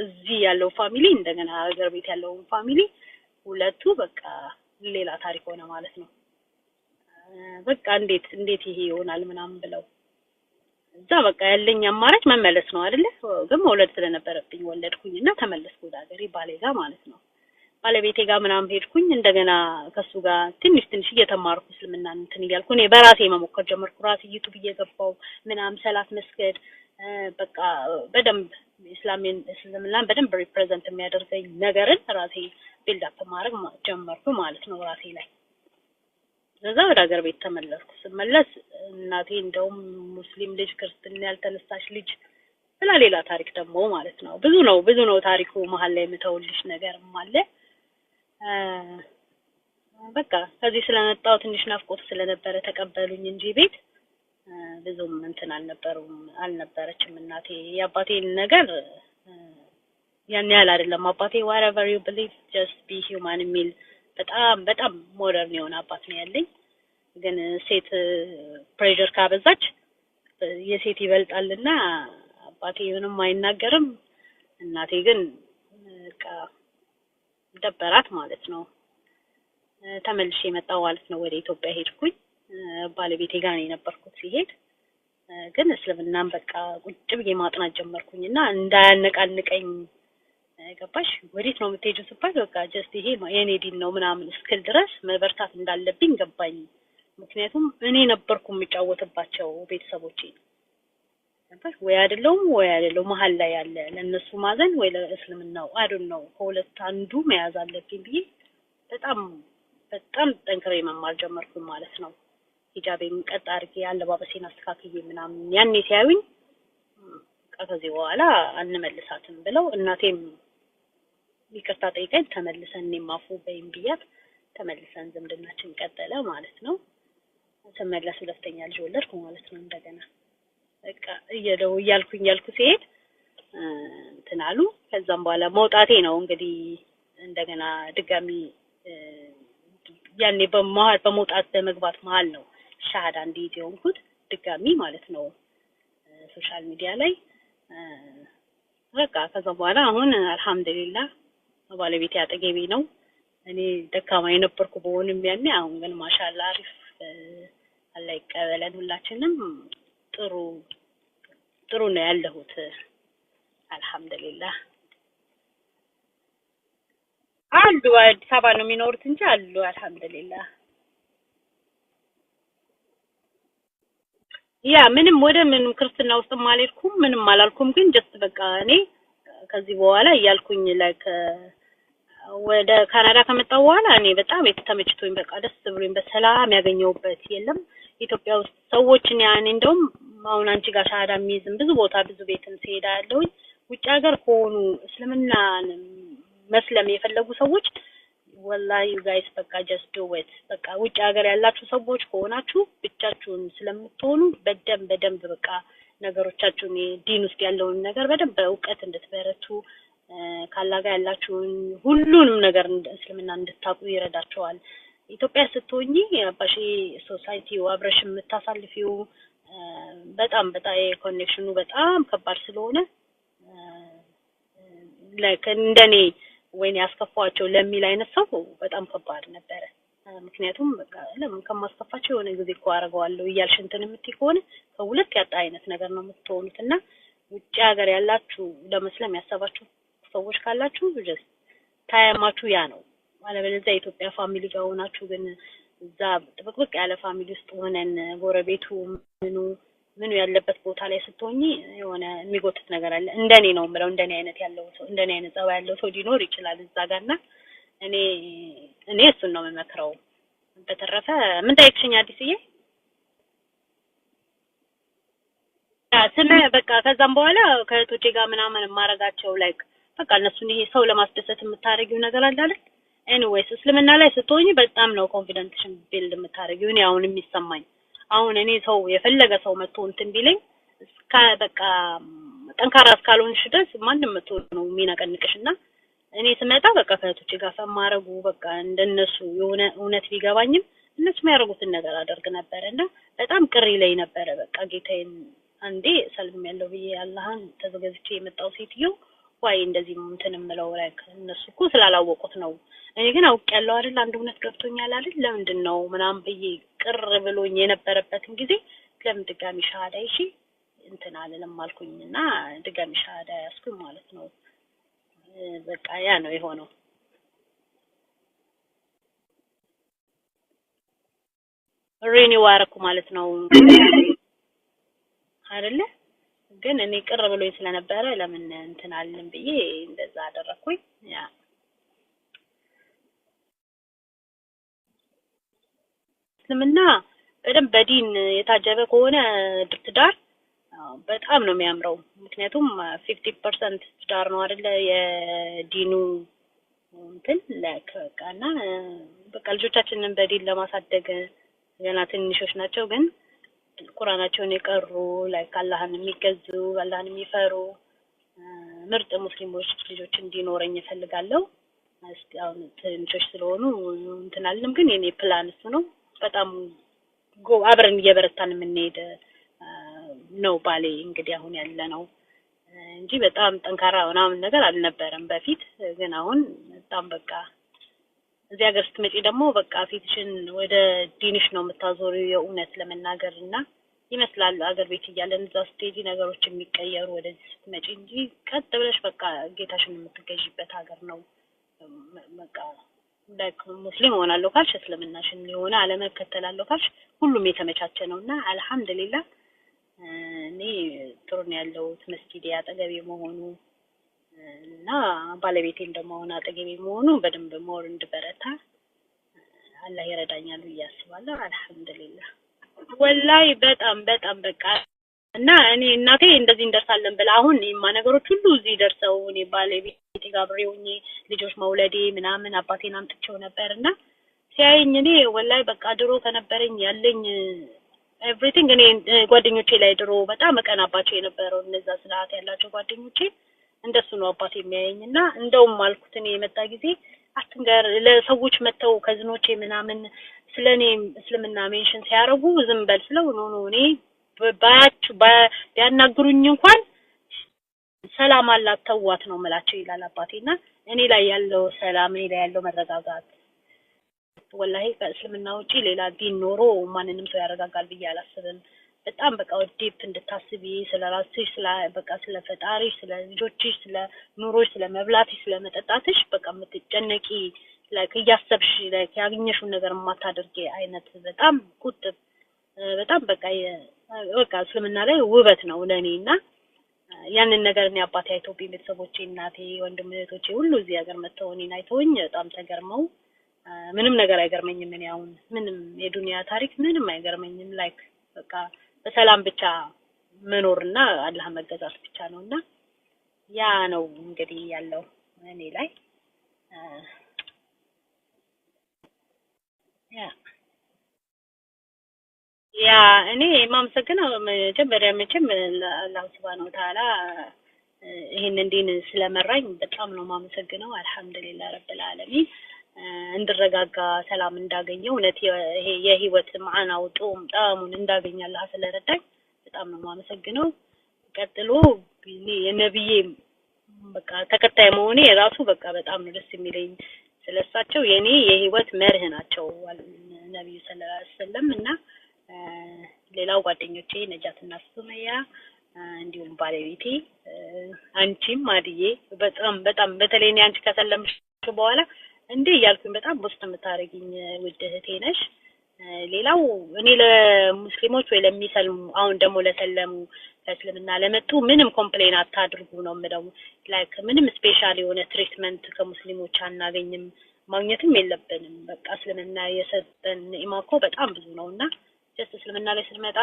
እዚህ ያለው ፋሚሊ እንደገና ሀገር ቤት ያለው ፋሚሊ ሁለቱ በቃ ሌላ ታሪክ ሆነ ማለት ነው። በቃ እንዴት ይሄ ይሆናል ምናምን ብለው እዛ በቃ ያለኝ አማራጭ መመለስ ነው አይደለ? ግን መውለድ ስለነበረብኝ ወለድኩኝና ተመለስኩ ወደ ሀገሬ ባሌ ጋር ማለት ነው። ባለቤቴ ጋር ምናምን ሄድኩኝ እንደገና ከሱ ጋር ትንሽ እየተማርኩ እስልምና እንትን እያልኩ እኔ በራሴ መሞከር ጀመርኩ። ራሴ ዩቲዩብ እየገባው ምናምን ሰላት መስገድ በቃ በደንብ እስልምናን በደንብ ሪፕሬዘንት የሚያደርገኝ ነገርን ራሴ ቢልድ አፕ ማድረግ ጀመርኩ ማለት ነው ራሴ ላይ። ከዛ ወደ ሀገር ቤት ተመለስኩ። ስመለስ እናቴ እንደውም ሙስሊም ልጅ ክርስትና ያልተነሳሽ ልጅ ብላ ሌላ ታሪክ ደግሞ ማለት ነው። ብዙ ነው ታሪኩ። መሀል ላይ የምተውልሽ ነገርም አለ። በቃ ከዚህ ስለመጣሁ ትንሽ ናፍቆት ስለነበረ ተቀበሉኝ እንጂ ቤት ብዙም እንትን አልነበረችም እናቴ። የአባቴን ነገር ያን ያህል አይደለም። አባቴ whatever you believe just be human የሚል በጣም ሞደርን የሆነ አባት ነው ያለኝ። ግን ሴት ፕሬሸር ካበዛች የሴት ይበልጣልና አባቴ ምንም አይናገርም። እናቴ ግን በቃ ደበራት ማለት ነው። ተመልሼ መጣሁ ማለት ነው። ወደ ኢትዮጵያ ሄድኩኝ። ባለቤቴ ጋር ነው የነበርኩት ሲሄድ። ግን እስልምናን በቃ ቁጭ ብዬ ማጥናት ጀመርኩኝና እንዳያነቃንቀኝ ገባሽ? ወዴት ነው የምትሄጂው ስባል በቃ ጀስት ይሄ የኔ ዲን ነው ምናምን እስክል ድረስ መበርታት እንዳለብኝ ገባኝ። ምክንያቱም እኔ ነበርኩ የምጫወትባቸው ቤተሰቦቼ ነበር። ወይ አይደለም መሀል ላይ ያለ ለነሱ ማዘን ወይ ለእስልምናው አይደል ነው ከሁለት አንዱ መያዝ አለብኝ ብዬ በጣም ጠንክሬ መማር ጀመርኩኝ ማለት ነው። ሂጃቤን ቀጥ አድርጌ አለባበሴን አስተካክዬ ምናምን ያኔ ሲያዩኝ ከዚህ በኋላ አንመልሳትም ብለው እናቴም ይቅርታ ጠይቀኝ ተመልሰን እኔም አፉ በይም ብያት ተመልሰን ዝምድናችን ቀጠለ ማለት ነው። ተመለስ ሁለተኛ ልጅ ወለድኩ ማለት ነው። እንደገና በቃ እያልኩ ሲሄድ እንትን አሉ። ከዛም በኋላ መውጣቴ ነው እንግዲህ እንደገና ድጋሚ ያኔ በመውጣት በመግባት መሀል ነው ሻሃዳ እንዲይዝ የሆንኩት ድጋሚ ማለት ነው ሶሻል ሚዲያ ላይ። በቃ ከዛ በኋላ አሁን አልহামዱሊላህ ባለቤቴ አጠገቤ ነው። እኔ ደካማ የነበርኩ በሆንም ያኔ አሁን ግን ማሻአላህ አሪፍ አላህ ይቀበለን ሁላችንም ጥሩ ነው ያለሁት አልহামዱሊላህ። አሉ አዲስ አበባ ነው የሚኖሩት እንጂ አሉ አልহামዱሊላህ። ያ ምንም ክርስትና ውስጥ አልሄድኩም ምንም አላልኩም። ግን ጀስት በቃ እኔ ከዚህ በኋላ እያልኩኝ ላይክ ወደ ካናዳ ከመጣሁ በኋላ እኔ በጣም የተመችቶኝ በቃ ደስ ብሎኝ በሰላም ያገኘሁበት የለም። ኢትዮጵያ ውስጥ ሰዎችን ያኔ እንደውም አሁን አንቺ ጋር ሻሃዳ የሚይዝም ብዙ ቦታ ብዙ ቤትም ሲሄዳ ያለውኝ ውጭ ሀገር ከሆኑ እስልምና መስለም የፈለጉ ሰዎች ወላሂ you guys በቃ just do it። በቃ ውጭ ሀገር ያላችሁ ሰዎች ከሆናችሁ ብቻችሁን ስለምትሆኑ በደንብ በቃ ነገሮቻችሁን ዲን ውስጥ ያለውን ነገር በደንብ በእውቀት እንድትበረቱ ካላጋ ያላችሁን ሁሉንም ነገር እስልምና እንድታቁ ይረዳቸዋል። ኢትዮጵያ ስትሆኚ አባሺ ሶሳይቲው አብረሽ የምታሳልፊው በጣም ኮኔክሽኑ በጣም ከባድ ስለሆነ ላይክ እንደኔ ወይኔ ያስከፋቸው ለሚል አይነት ሰው በጣም ከባድ ነበረ። ምክንያቱም በቃ ለምን ከማስከፋቸው የሆነ ጊዜ እኮ አደርገዋለሁ እያልሽ እንትን የምትይ ከሆነ ከሁለት ያጣ አይነት ነገር ነው የምትሆኑትና ውጭ ሀገር ያላችሁ ለመስለም ያሰባችሁ ሰዎች ካላችሁ ጀስት ታያማችሁ ያ ነው። አለበለዚያ ኢትዮጵያ ፋሚሊ ጋር ሆናችሁ ግን እዛ ጥብቅብቅ ያለ ፋሚሊ ውስጥ ሆነን ጎረቤቱ ምኑ ያለበት ቦታ ላይ ስትሆኚ የሆነ የሚጎትት ነገር አለ። እንደኔ ነው የምለው እንደኔ አይነት ጸባይ ያለው ሰው ሊኖር ይችላል እዛ ጋርና እኔ እሱን ነው የምመክረው። በተረፈ ምን ጠይቅሽኝ አዲስዬ? ስለ በቃ ከዛም በኋላ ከእህቶቼ ጋር ምናምን ማረጋቸው ላይክ በቃ እነሱን ይሄ ሰው ለማስደሰት የምታረጊው ነገር አለ አይደል? ኤኒዌይስ እስልምና ላይ ስትሆኚ በጣም ነው ኮንፊደንስሽን ቢልድ የምታረጊው። እኔ አሁን የሚሰማኝ አሁን እኔ ሰው የፈለገ ሰው መጥቶ እንትን ቢለኝ በቃ ጠንካራ እስካልሆንሽ ድረስ ማንም መጥቶ ነው የሚነቀንቅሽና እኔ ስመጣ በቃ ከእህቶቼ ጋር ሰማረጉ በቃ እንደነሱ የሆነ እውነት ቢገባኝም እነሱ የሚያደርጉትን ነገር አደርግ ነበርና በጣም ቅሪ ላይ ነበር። በቃ ጌታዬን አንዴ ሰልም ያለው ብዬ አላህን ተዘገዝቼ የመጣው ሴትዮ ዋይ እንደዚህ እንትን እምለው ላይክ እነሱ እኮ ስላላወቁት ነው። እኔ ግን አውቄያለሁ አይደል አንድ እውነት ገብቶኛል አይደል ለምንድን ነው ምናምን ብዬ ቅር ብሎኝ የነበረበትን ጊዜ ለምን ድጋሚ ሻሃዳ ይሺ እንትን አልልም አልኩኝና ድጋሚ ሻሃዳ ያስኩኝ ማለት ነው። በቃ ያ ነው የሆነው። ሪኒው አደረኩ ማለት ነው አይደለ? ግን እኔ ቅር ብሎኝ ስለነበረ ለምን እንትን አልልም ብዬ እንደዛ አደረኩኝ። ያ እስልምና በደንብ በዲን የታጀበ ከሆነ ትዳር በጣም ነው የሚያምረው። ምክንያቱም 50% ትዳር ነው አይደለ የዲኑ እንትን ለከቃና በቃ ልጆቻችንን በዲን ለማሳደግ ገና ትንሾች ናቸው፣ ግን ቁርአናቸውን የቀሩ ላይክ አላህን የሚገዙ አላህን የሚፈሩ ምርጥ ሙስሊሞች ልጆች እንዲኖረኝ እፈልጋለሁ። አሁን ትንሾች ስለሆኑ እንትን አልልም፣ ግን የኔ ፕላን እሱ ነው። በጣም አብረን እየበረታን የምንሄድ ነው ባሌ እንግዲህ አሁን ያለ ነው እንጂ በጣም ጠንካራ ምናምን ነገር አልነበረም በፊት። ግን አሁን በጣም በቃ እዚህ ሀገር ስትመጪ ደግሞ በቃ ፊትሽን ወደ ዲንሽ ነው የምታዞሪው የእውነት ለመናገር እና ይመስላል ሀገር ቤት እያለን እዛ ስቴጂ ነገሮች የሚቀየሩ ወደዚህ ስትመጪ እንጂ ቀጥ ብለሽ በቃ ጌታሽን የምትገዢበት ሀገር ነው። በቃ ላይክ ሙስሊም ሆናለሁ ካልሽ እስልምናሽን የሆነ አለመከተላለሁ ካልሽ ሁሉም የተመቻቸ ነውና አልሐምዱሊላህ እኔ ጥሩ ነው ያለው መስጊድ አጠገቤ መሆኑ እና ባለቤቴም ደግሞ አሁን አጠገቤ መሆኑ በደንብ ሞር እንድበረታ አላህ ይረዳኛል ብዬ አስባለሁ። አልሐምዱሊላህ ወላሂ በጣም በጣም በቃ እና እኔ እናቴ እንደዚህ እንደርሳለን ብላ አሁን የማ ነገሮች ሁሉ እዚህ ደርሰው እኔ ባለቤቴ ጋር አብሬውኝ ልጆች መውለዴ ምናምን አባቴን አምጥቼው ነበርና ሲያየኝ እኔ ወላሂ በቃ ድሮ ከነበረኝ ያለኝ ኤቭሪቲንግ እኔ ጓደኞቼ ላይ ድሮ በጣም መቀናባቸው የነበረው እነዛ ስርዓት ያላቸው ጓደኞቼ እንደሱ ነው አባቴ የሚያየኝና እንደውም አልኩት እኔ የመጣ ጊዜ አትንገር ለሰዎች መተው ከዝኖቼ ምናምን ስለኔ እስልምና ሜንሽን ሲያረጉ ዝም በል ስለው ኖ እኔ ባያችሁ ቢያናግሩኝ እንኳን ሰላም አላት ተዋት ነው መላቸው ይላል አባቴና እኔ ላይ ያለው ሰላም እኔ ላይ ያለው መረጋጋት ወላሂ ከእስልምና ውጪ ሌላ ዲን ኖሮ ማንንም ሰው ያረጋጋል ብዬ አላስብም። በጣም በቃ ዲፕ እንድታስቢ ስለራስሽ ስለ በቃ ስለ ፈጣሪሽ ስለ ልጆችሽ ስለ ኑሮሽ ስለ መብላትሽ ስለ መጠጣትሽ በቃ የምትጨነቂ ላይክ እያሰብሽ ላይክ ያገኘሽውን ነገር የማታደርጊ አይነት በጣም ቁጥብ በጣም በቃ እስልምና ላይ ውበት ነው ለኔና ያንን ነገር እኔ አባቴ አይተውብኝ ቤተሰቦቼ እናቴ ወንድም እህቶቼ ሁሉ እዚህ ሀገር መተው እኔን አይተውኝ በጣም ተገርመው ምንም ነገር አይገርመኝም። እኔ አሁን ምንም የዱንያ ታሪክ ምንም አይገርመኝም። ላይክ በቃ በሰላም ብቻ መኖርና አላህ መገዛት ብቻ ነውና ያ ነው እንግዲህ ያለው እኔ ላይ ያ እኔ ማመሰግነው መጀመሪያ መቼም አላህ Subhanahu Wa Ta'ala ይሄንን ዲን ስለመራኝ በጣም ነው ማመሰግነው። አልሐምዱሊላህ ረብል ዓለሚን እንድረጋጋ ሰላም እንዳገኘው እውነት ይሄ የህይወት ማዕናው ጣሙን እንዳገኝ አላህ ስለረዳኝ በጣም ነው ማመሰግነው። ቀጥሎ የነብዬ በቃ ተከታይ መሆኔ የራሱ በቃ በጣም ነው ደስ የሚለኝ። ስለሳቸው የኔ የህይወት መርህ ናቸው ነብዩ ሰለላሁ ዐለይሂ ወሰለም እና ሌላው ጓደኞቼ ነጃትና ሱመያ እንዲሁም ባለቤቴ አንቺም ማድዬ በጣም በጣም በተለይ እኔ አንቺ ከሰለምሽ በኋላ እንዴ ያልኩኝ በጣም ውስጥ የምታረጊኝ ውድ እህቴ ነሽ። ሌላው እኔ ለሙስሊሞች ወይ ለሚሰልሙ አሁን ደግሞ ለሰለሙ እስልምና ለመጡ ምንም ኮምፕሌን አታድርጉ ነው የምለው። ላይክ ምንም ስፔሻል የሆነ ትሪትመንት ከሙስሊሞች አናገኝም ማግኘትም የለብንም። በቃ እስልምና የሰጠን ኒዕማኮ በጣም ብዙ ነውና ጀስት እስልምና ላይ ስንመጣ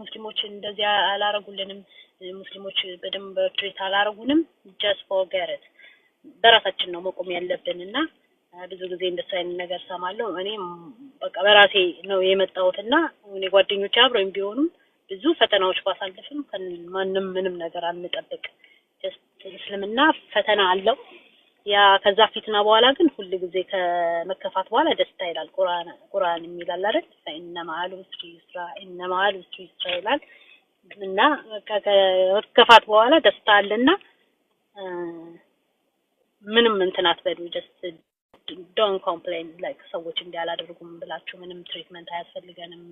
ሙስሊሞች እንደዚያ አላረጉልንም ሙስሊሞች በደንብ ትሪት አላረጉንም ጀስት ፎርጌት በራሳችን ነው መቆም ያለብንና ብዙ ጊዜ እንደሱ አይነት ነገር ሰማለሁ። እኔም በቃ በራሴ ነው የመጣሁትና እኔ ጓደኞቼ አብረውኝ ቢሆኑም ብዙ ፈተናዎች ባሳለፍን ማንንም ምንም ነገር አንጠብቅ። ጀስት እስልምና ፈተና አለው። ያ ከዛ ፊትና በኋላ ግን ሁሉ ጊዜ ከመከፋት በኋላ ደስታ ይላል ቁርአን የሚላል አይደል? ፈኢነማ አልዑስሪ ዩስራ ኢነማ አልዑስሪ ዩስራ ይላል እና ከመከፋት በኋላ ደስታ አለና ምንም እንትን አትበሉ። ጀስት ዶንት ኮምፕሌን ላይክ ሰዎች እንዲያላደርጉም ብላችሁ ምንም ትሪትመንት አያስፈልገንም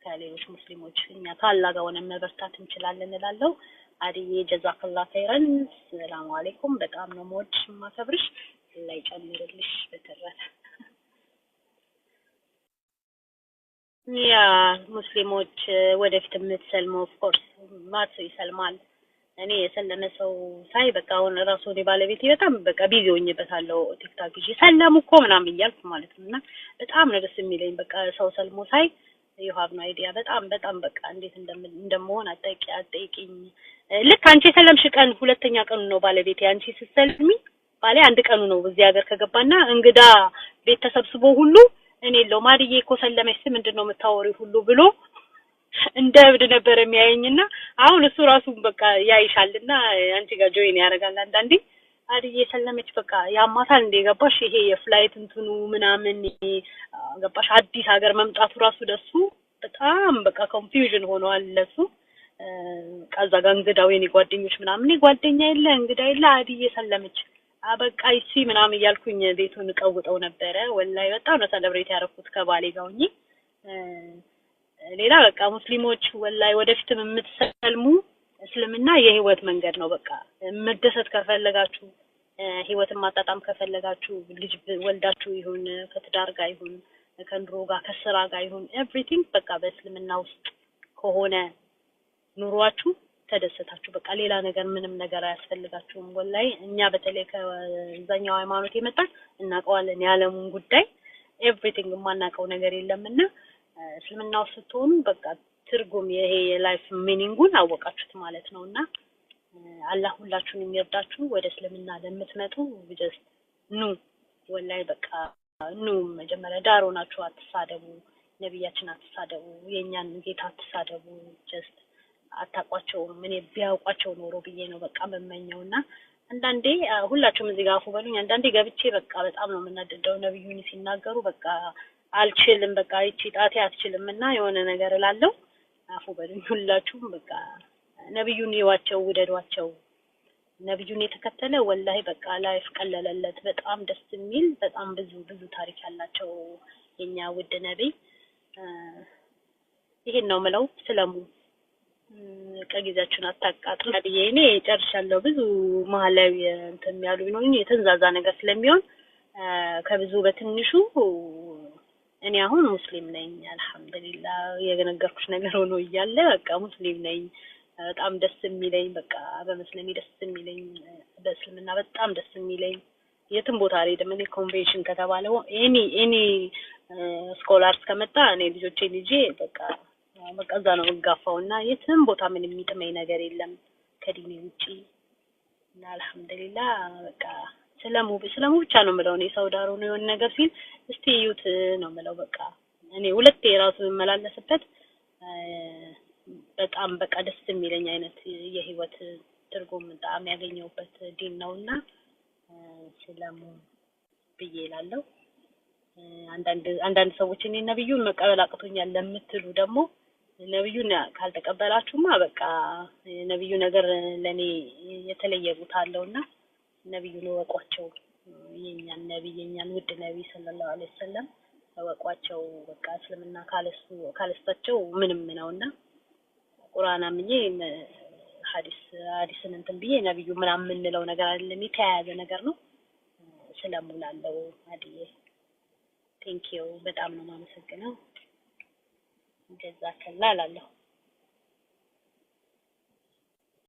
ከሌሎች ሙስሊሞች እኛ ካላህ ጋር ሆነን መበርታት እንችላለን እላለሁ። አዲዬ ጀዛከላህ ኸይረን። ሰላም አለይኩም። በጣም ነው የምወድሽ የማከብርሽ። ላይ ጨምርልሽ በተረፈ ያ ሙስሊሞች ወደፊት የምትሰልሙ ኦፍ ኮርስ ማት ይሰልማል እኔ የሰለመ ሰው ሳይ በቃ አሁን ራሱ እኔ ባለቤቴ በጣም በቃ ቢዚ ሆኜበታለሁ ቲክታክ ይዤ ሰለሙ እኮ ምናምን እያልኩ ማለት ነው። እና በጣም ነው ደስ የሚለኝ በቃ ሰው ሰልሞ ሳይ you have no idea በጣም በቃ እንዴት እንደምሆን አጠይቂኝ። ልክ አንቺ የሰለምሽ ቀን ሁለተኛ ቀኑ ነው ባለቤቴ አንቺ ስትሰልሚ ባለ አንድ ቀኑ ነው እዚህ ሀገር ከገባና እንግዳ ቤት ተሰብስቦ ሁሉ እኔ ለው ማርዬ እኮ ሰለመሽ ምንድነው የምታወሪው ሁሉ ብሎ እንደ እብድ ነበር የሚያየኝና አሁን እሱ ራሱ በቃ ያይሻልና አንቺ ጋር ጆይን ያደርጋል አንዳንዴ አድዬ ሰለመች በቃ ያማታል እንደ ገባሽ ይሄ የፍላይት እንትኑ ምናምን ገባሽ አዲስ ሀገር መምጣቱ ራሱ ደሱ በጣም በቃ ኮንፊውዥን ሆኗል ለሱ ካዛ ጋር እንግዳው የኔ ጓደኞች ምናምን ጓደኛ የለ እንግዳ የለ አድዬ ሰለመች አበቃ እሺ ምናምን እያልኩኝ ቤቱን ቀውጠው ነበረ ወላይ በጣም ነው ሰለብሬት ያደረኩት ከባሌ ጋር ሆኜ ሌላ በቃ ሙስሊሞች ወላይ ወደፊትም የምትሰልሙ እስልምና የህይወት መንገድ ነው በቃ መደሰት ከፈለጋችሁ ህይወትን ማጣጣም ከፈለጋችሁ ልጅ ወልዳችሁ ይሁን ከትዳር ጋር ይሁን ከንድሮ ጋር ከስራ ጋር ይሁን ኤቭሪቲንግ በቃ በእስልምና ውስጥ ከሆነ ኑሯችሁ ተደሰታችሁ በቃ ሌላ ነገር ምንም ነገር አያስፈልጋችሁም ወላይ እኛ በተለይ ከዛኛው ሃይማኖት የመጣን እናቀዋለን ያለሙን ጉዳይ ኤቭሪቲንግ ማናቀው ነገር የለምና እስልምናው ስትሆኑ በቃ ትርጉም ይሄ የላይፍ ሚኒንጉን አወቃችሁት ማለት ነውና አላህ ሁላችሁንም ይርዳችሁ ወደ እስልምና ለምትመጡ ጀስት ኑ ወላይ በቃ ኑ መጀመሪያ ዳሮናችሁ አትሳደቡ ነብያችን አትሳደቡ የኛን ጌታ አትሳደቡ ጀስት አታቋቸው ምን ቢያውቋቸው ኖሮ ብዬ ነው በቃ መመኘውና አንዳንዴ ሁላችሁም እዚህ ጋር አፉ በሉኝ አንዳንዴ ገብቼ በቃ በጣም ነው የምናደደው ነብዩን ሲናገሩ በቃ አልችልም በቃ እቺ ጣቴ አትችልምና የሆነ ነገር እላለሁ አፉ በሉኝ ሁላችሁም በቃ ነብዩን ይዋቸው ውደዷቸው ነብዩን የተከተለ ወላሂ በቃ ላይፍ ቀለለለት በጣም ደስ የሚል በጣም ብዙ ታሪክ ያላቸው የኛ ውድ ነብይ ይሄን ነው ምለው ስለሙ ከጊዜያችሁን አታቃጥሉ እኔ ጨርሻለሁ ብዙ መሐላዊ እንትን ያሉ ነው የተንዛዛ ነገር ስለሚሆን ከብዙ በትንሹ እኔ አሁን ሙስሊም ነኝ አልহামዱሊላህ የገነገርኩሽ ነገር ሆኖ ይያለ በቃ ሙስሊም ነኝ በጣም ደስ የሚለኝ በቃ በመስለሚ ደስ የሚለኝ በእስልምና በጣም ደስ የሚለኝ የትም ቦታ ላይ ደም እኔ ኮንቬንሽን ከተባለው ኤኒ ስኮላርስ ከመጣ እኔ ልጆቼ ልጄ በቃ እዛ ነው ጋፋውና የትም ቦታ ምን የሚጥመኝ ነገር የለም ከዲኔ ውጪ እና አልহামዱሊላህ በቃ ስለሙ ብቻ ነው የምለው እኔ ሳውዳሮ ነው የሆነ ነገር ሲል እስቲ ዩት ነው የምለው በቃ እኔ ሁለቴ ራሱ መላለስበት በጣም በቃ ደስ የሚለኝ አይነት የህይወት ትርጉም በጣም ያገኘውበት ዲን ነውና ስለሙ ብዬ እላለሁ አንዳንድ ሰዎች እኔ ነብዩን መቀበል አቅቶኛል ለምትሉ ደግሞ ነብዩን ካልተቀበላችሁማ በቃ ነብዩ ነገር ለኔ የተለየ ቦታ አለውና ነብዩን ወቋቸው የኛን ነብይ የኛን ውድ ነብይ ሰለላሁ ዐለይሂ ወሰለም ወቋቸው በቃ እስልምና ካልስታቸው ምንም ነውና ቁርአን አምኜ ሐዲስን እንትን ብዬ ነብዩ ምናምን እንለው ነገር አይደለም የተያያዘ ነገር ነው ስለሙላለው አዲዬ ቴንክ ዩ በጣም ነው ማመሰግነው ጀዛከላ አላለሁ